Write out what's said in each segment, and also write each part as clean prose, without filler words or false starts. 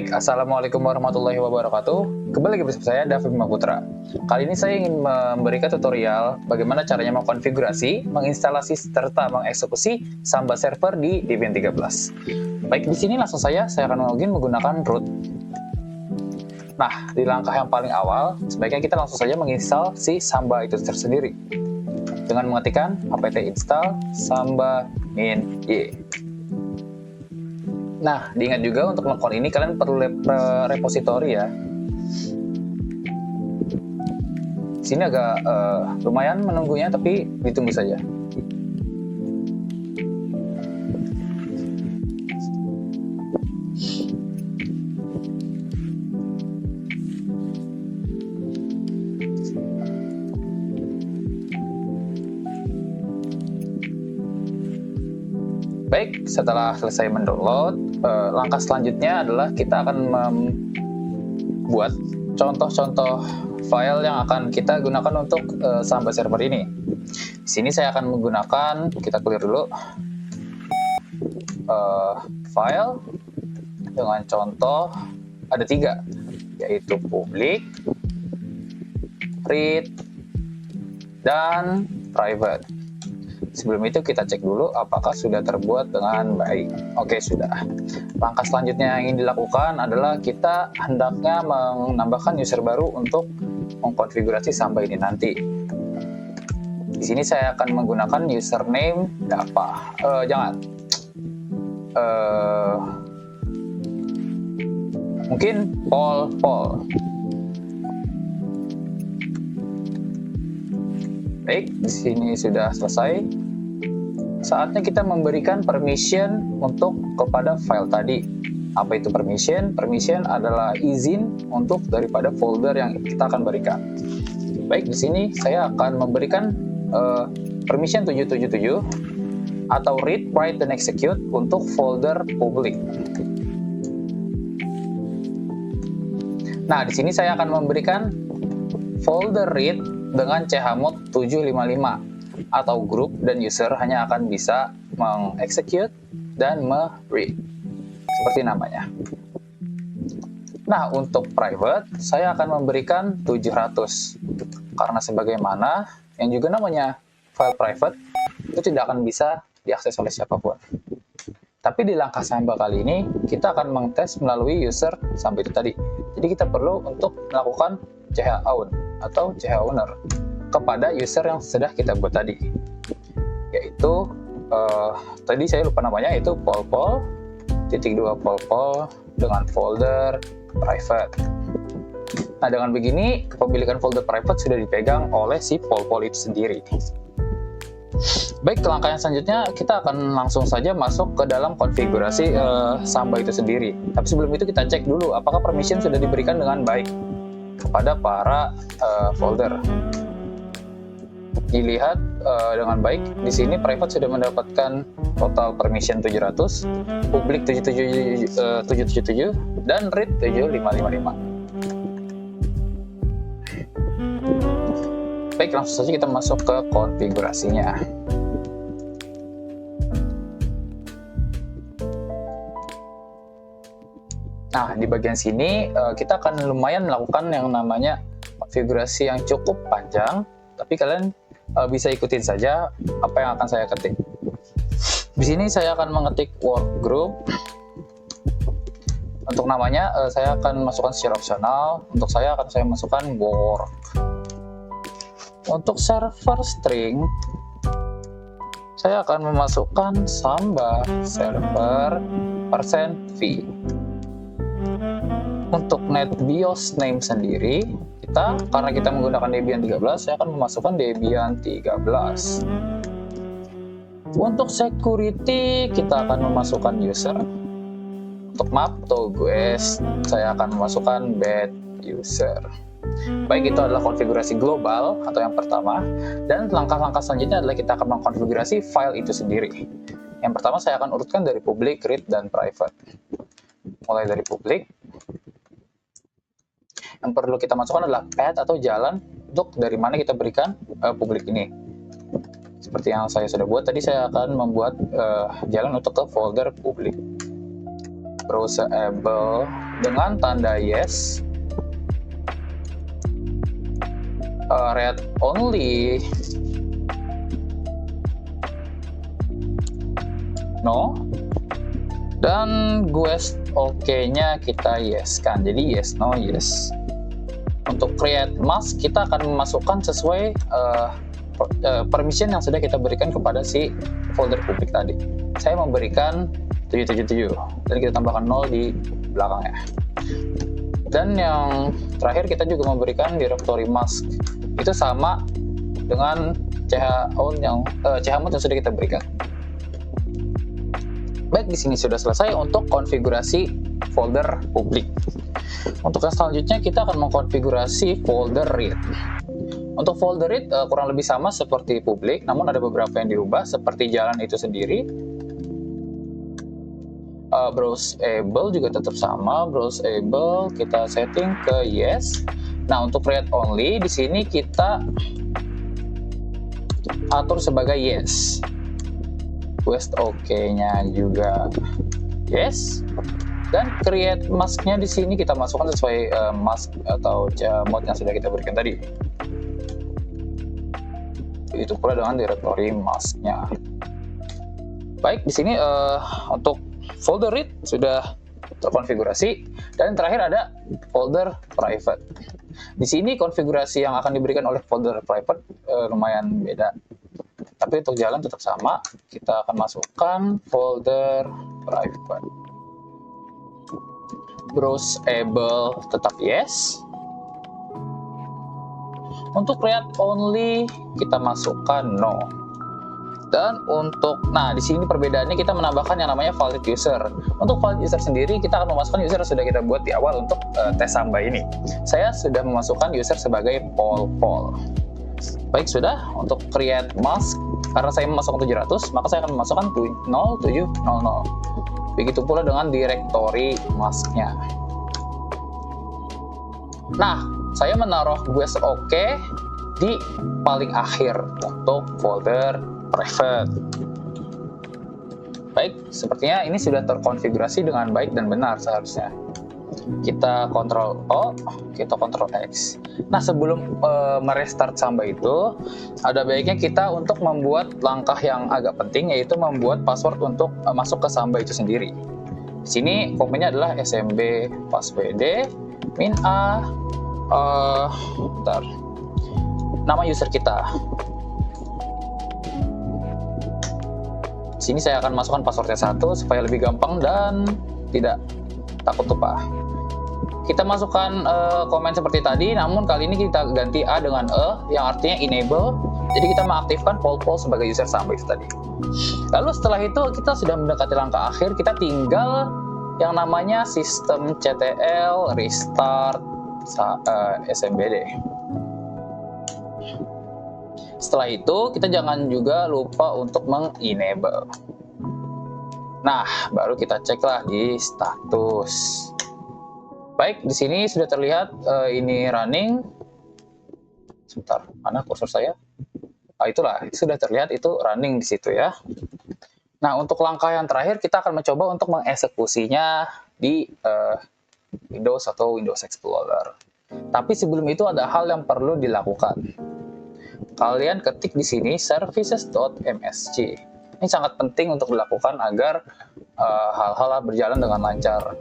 Baik, Assalamualaikum warahmatullahi wabarakatuh. Kembali lagi bersama saya, David Maputra. Kali ini saya ingin memberikan tutorial bagaimana caranya mengkonfigurasi, menginstalasi, serta mengeksekusi Samba server di Debian 13. Baik, di sini langsung saya akan login menggunakan root. Nah, di langkah yang paling awal, sebaiknya kita langsung saja menginstal si Samba itu tersendiri. Dengan mengetikkan apt install samba min y. Nah, diingat juga untuk melakukan ini kalian perlu repository ya. Sini agak lumayan menunggunya, tapi ditunggu saja. Baik, setelah selesai mendownload, langkah selanjutnya adalah kita akan membuat contoh-contoh file yang akan kita gunakan untuk Samba server ini. Di sini saya akan menggunakan, kita clear dulu, file dengan contoh ada 3, yaitu public, read, dan private. Sebelum itu kita cek dulu apakah sudah terbuat dengan baik. Oke, sudah. Langkah selanjutnya yang ingin dilakukan adalah kita hendaknya menambahkan user baru untuk mengkonfigurasi Samba ini nanti. Di sini saya akan menggunakan username Dapa. Mungkin Paul. Baik, di sini sudah selesai. Saatnya kita memberikan permission untuk kepada file tadi. Apa itu permission? Permission adalah izin untuk daripada folder yang kita akan berikan. Baik, di sini saya akan memberikan permission 777 atau read, write, dan execute untuk folder public. Nah, di sini saya akan memberikan folder read dengan chmod 755 atau group dan user hanya akan bisa mengexecute dan me-read seperti namanya. Nah, untuk private saya akan memberikan 700 karena sebagaimana yang juga namanya file private itu tidak akan bisa diakses oleh siapapun. Tapi di langkah Samba kali ini kita akan mengtes melalui user Samba itu tadi. Jadi kita perlu untuk melakukan chown atau chowner kepada user yang sudah kita buat tadi, yaitu tadi saya lupa namanya, yaitu Paul dengan folder private. Nah, dengan begini kepemilikan folder private sudah dipegang oleh si Paul itu sendiri. Baik, langkah yang selanjutnya kita akan langsung saja masuk ke dalam konfigurasi Samba itu sendiri. Tapi sebelum itu kita cek dulu apakah permission sudah diberikan dengan baik kepada para folder. Dilihat dengan baik, di sini private sudah mendapatkan total permission 700, public 777 dan read 7555. Baik, langsung saja kita masuk ke konfigurasinya. Nah, di bagian sini kita akan lumayan melakukan yang namanya konfigurasi yang cukup panjang, tapi kalian bisa ikutin saja apa yang akan saya ketik. Di sini saya akan mengetik workgroup. Untuk namanya saya akan masukkan secara opsional. Untuk saya akan saya masukkan work. Untuk server string saya akan memasukkan Samba server %v. Untuk NetBIOS name sendiri, karena kita menggunakan Debian 13, saya akan memasukkan Debian 13. Untuk security, kita akan memasukkan user. Untuk map atau GUIS, saya akan memasukkan bad user. Baik, itu adalah konfigurasi global atau yang pertama. Dan langkah-langkah selanjutnya adalah kita akan mengkonfigurasi file itu sendiri. Yang pertama saya akan urutkan dari public, read, dan private. Mulai dari public. Yang perlu kita masukkan adalah path atau jalan untuk dari mana kita berikan publik ini. Seperti yang saya sudah buat tadi, saya akan membuat jalan untuk ke folder publik. Browsable dengan tanda yes, read only no, dan guest oke-nya kita yes kan, jadi yes no yes. Untuk create mask kita akan memasukkan sesuai permission yang sudah kita berikan kepada si folder publik tadi. Saya memberikan 777 dan kita tambahkan 0 di belakangnya. Dan yang terakhir kita juga memberikan directory mask, itu sama dengan chmod yang sudah kita berikan. Baik, di sini sudah selesai untuk konfigurasi folder publik. Untuk yang selanjutnya kita akan mengkonfigurasi folder read. Untuk folder read kurang lebih sama seperti publik, namun ada beberapa yang dirubah seperti jalan itu sendiri. Browseable juga tetap sama, browseable kita setting ke yes. Nah, untuk read only di sini kita atur sebagai yes. Quest oke-nya juga yes, dan create mask-nya di sini kita masukkan sesuai mask atau chmod yang sudah kita berikan tadi. Itu pula dengan directory mask-nya. Baik, di sini untuk folder read sudah terkonfigurasi, dan terakhir ada folder private. Di sini konfigurasi yang akan diberikan oleh folder private lumayan beda. Tapi untuk jalan tetap sama, kita akan masukkan folder private. Browseable tetap yes. Untuk read only kita masukkan no. Dan untuk, nah di sini perbedaannya kita menambahkan yang namanya valid user. Untuk valid user sendiri kita akan memasukkan user yang sudah kita buat di awal untuk tes Samba ini. Saya sudah memasukkan user sebagai Paul. Baik, sudah. Untuk create mask, karena saya memasukkan 700, maka saya akan memasukkan 0700. Begitu pula dengan directory mask-nya. Nah, saya menaruh guest oke di paling akhir untuk folder private. Baik, sepertinya ini sudah terkonfigurasi dengan baik dan benar seharusnya. Kita Ctrl O, kita Ctrl X. Nah, sebelum merestart Samba itu, ada baiknya kita untuk membuat langkah yang agak penting, yaitu membuat password untuk masuk ke Samba itu sendiri. Di sini komennya adalah smb passwd min a nama user kita. Di sini saya akan masukkan passwordnya 1 supaya lebih gampang dan tidak takut lupa. Kita masukkan komen seperti tadi, namun kali ini kita ganti A dengan E yang artinya enable. Jadi kita mengaktifkan Paul sebagai user Samba itu tadi. Lalu setelah itu kita sudah mendekati langkah akhir, kita tinggal yang namanya sistem CTL restart SMBD. Setelah itu kita jangan juga lupa untuk mengenable. Nah, baru kita ceklah di status. Baik, di sini sudah terlihat ini running. Sebentar, mana kursor saya? Itulah, sudah terlihat itu running di situ ya. Nah, untuk langkah yang terakhir kita akan mencoba untuk mengeksekusinya di Windows atau Windows Explorer. Tapi sebelum itu ada hal yang perlu dilakukan. Kalian ketik di sini services.msg. Ini sangat penting untuk dilakukan agar hal-hal berjalan dengan lancar.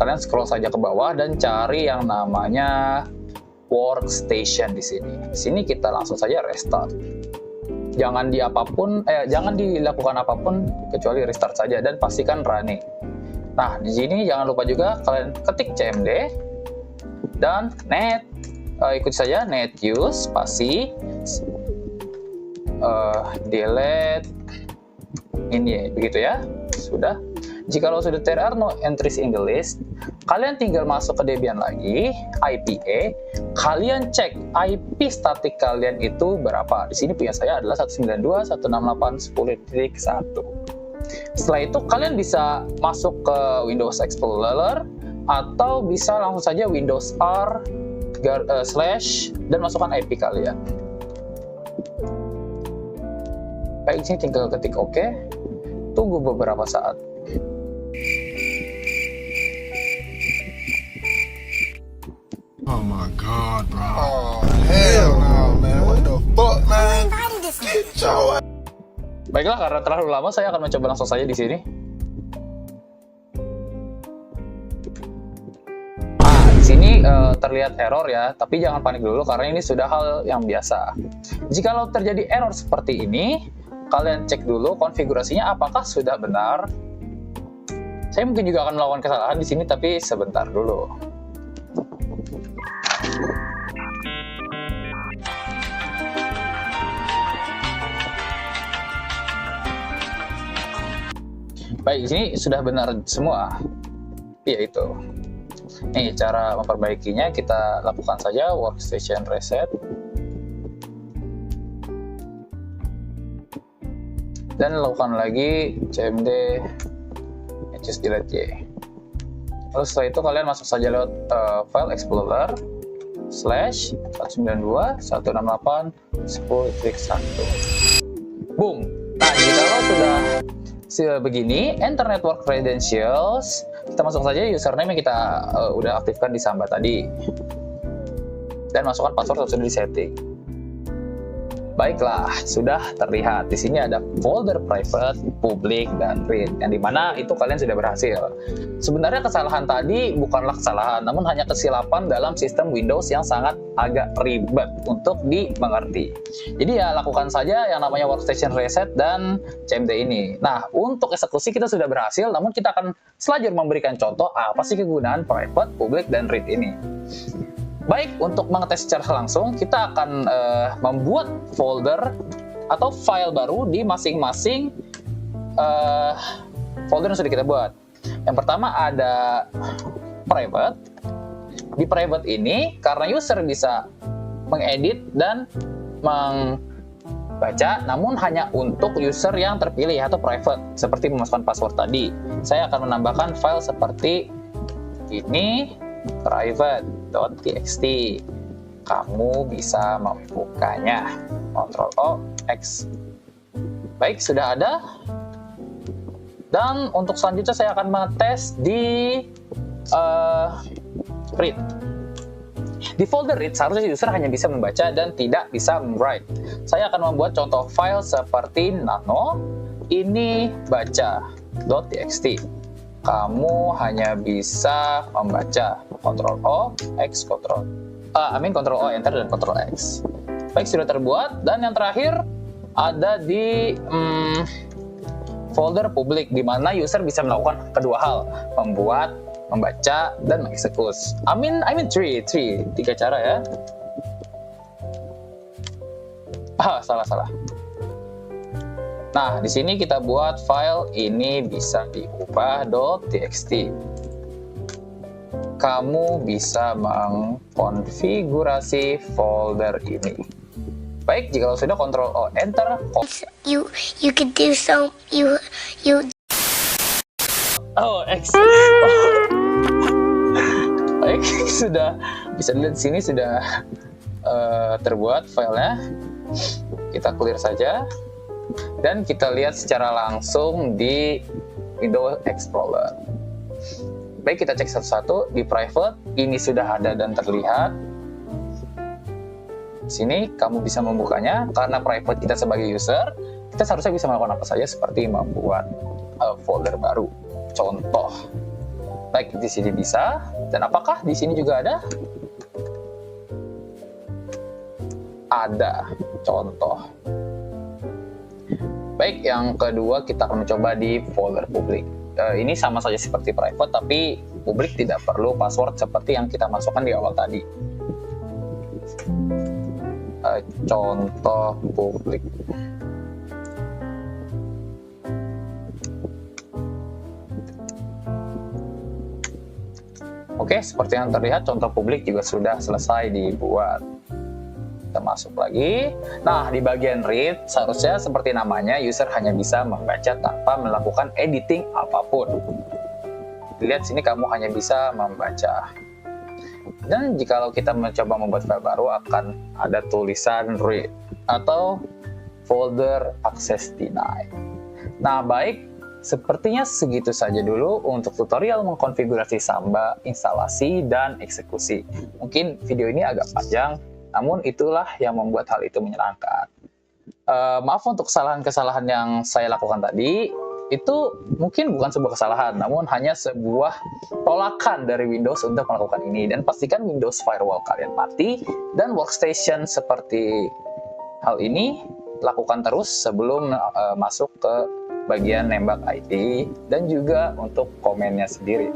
Kalian scroll saja ke bawah dan cari yang namanya workstation di sini. Di sini kita langsung saja restart. Jangan dilakukan apapun kecuali restart saja dan pastikan running. Nah, di sini jangan lupa juga kalian ketik cmd dan ikuti saja net use spasi delete ini begitu ya. Sudah. Jikalau sudah there are no entries in the list, kalian tinggal masuk ke Debian lagi, IPA, kalian cek IP statik kalian itu berapa. Di sini punya saya adalah 192.168.10.1. Setelah itu kalian bisa masuk ke Windows Explorer atau bisa langsung saja Windows R / dan masukkan IP kalian. Baik, sini tinggal ketik OK. Tunggu beberapa saat. my god, bro. Oh, hell no, man. What the fuck, man? Get your ass. Baiklah, karena terlalu lama, saya akan mencoba langsung saja di sini. Di sini terlihat error ya, tapi jangan panik dulu karena ini sudah hal yang biasa. Jikalau terjadi error seperti ini, kalian cek dulu konfigurasinya apakah sudah benar. Saya mungkin juga akan melakukan kesalahan di sini, tapi sebentar dulu. Baik, di sini sudah benar semua. Iya itu. Nih, cara memperbaikinya kita lakukan saja workstation reset. Dan lakukan lagi cmd -delete y. Lalu setelah itu kalian masuk saja lewat file explorer /192.168.10.1. Boom. Nah, kalau sudah begini, enter network credentials. Kita masuk saja username yang kita udah aktifkan di Samba tadi. Dan masukkan password yang sudah disetting. Baiklah, sudah terlihat. Di sini ada folder private, public, dan read. Yang dimana itu kalian sudah berhasil. Sebenarnya kesalahan tadi bukanlah kesalahan, namun hanya kesilapan dalam sistem Windows yang sangat agak ribet untuk dimengerti. Jadi ya lakukan saja yang namanya workstation reset dan cmd ini. Nah, untuk eksekusi kita sudah berhasil, namun kita akan selanjutnya memberikan contoh apa sih kegunaan private, public, dan read ini. Baik, untuk mengetes secara langsung, kita akan membuat folder atau file baru di masing-masing folder yang sudah kita buat. Yang pertama ada private. Di private ini, karena user bisa mengedit dan membaca, namun hanya untuk user yang terpilih atau private, seperti memasukkan password tadi. Saya akan menambahkan file seperti ini, private.txt. Kamu bisa membukanya. Ctrl O X. Baik, sudah ada. Dan untuk selanjutnya saya akan mengetes di read. Di folder read seharusnya user hanya bisa membaca dan tidak bisa write. Saya akan membuat contoh file seperti nano. Ini baca.txt. Kamu hanya bisa membaca. Ctrl O X, Ctrl O Enter dan Ctrl X. Baik, sudah terbuat. Dan yang terakhir ada di folder publik, di mana user bisa melakukan kedua hal, membuat, membaca, dan mengeksekusi. Tiga cara ya. Salah. Nah, di sini kita buat file ini bisa diubah .txt. Kamu bisa mengkonfigurasi folder ini. Baik, jika sudah Ctrl O Enter. You could do so. You. Oh, X. Baik, sudah bisa dilihat sini sudah terbuat filenya. Kita clear saja. Dan kita lihat secara langsung di Windows Explorer. Baik, kita cek satu-satu. Di private, ini sudah ada dan terlihat. Sini, kamu bisa membukanya. Karena private kita sebagai user, kita seharusnya bisa melakukan apa saja seperti membuat folder baru. Contoh. Baik, di sini bisa. Dan apakah di sini juga ada? Ada. Contoh. Baik, yang kedua kita akan mencoba di folder publik. Ini sama saja seperti private, tapi publik tidak perlu password seperti yang kita masukkan di awal tadi. Contoh publik. Oke, seperti yang terlihat contoh publik juga sudah selesai dibuat. Kita masuk lagi. Nah, di bagian read, seharusnya seperti namanya, user hanya bisa membaca tanpa melakukan editing apapun. Lihat sini, kamu hanya bisa membaca. Dan jikalau kita mencoba membuat file baru, akan ada tulisan read atau folder access denied. Nah, baik, Sepertinya segitu saja dulu untuk tutorial mengkonfigurasi Samba, instalasi, dan eksekusi. Mungkin video ini agak panjang, namun itulah yang membuat hal itu menyenangkan. Maaf untuk kesalahan-kesalahan yang saya lakukan tadi. Itu mungkin bukan sebuah kesalahan, namun hanya sebuah tolakan dari Windows untuk melakukan ini. Dan pastikan Windows Firewall kalian mati, dan workstation seperti hal ini lakukan terus sebelum masuk ke bagian nembak IP, dan juga untuk komennya sendiri.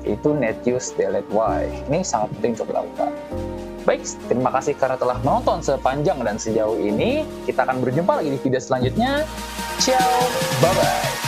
Itu net use delete Y. Ini sangat penting untuk dilakukan. Baik, terima kasih karena telah menonton sepanjang dan sejauh ini. Kita akan berjumpa lagi di video selanjutnya. Ciao, bye-bye.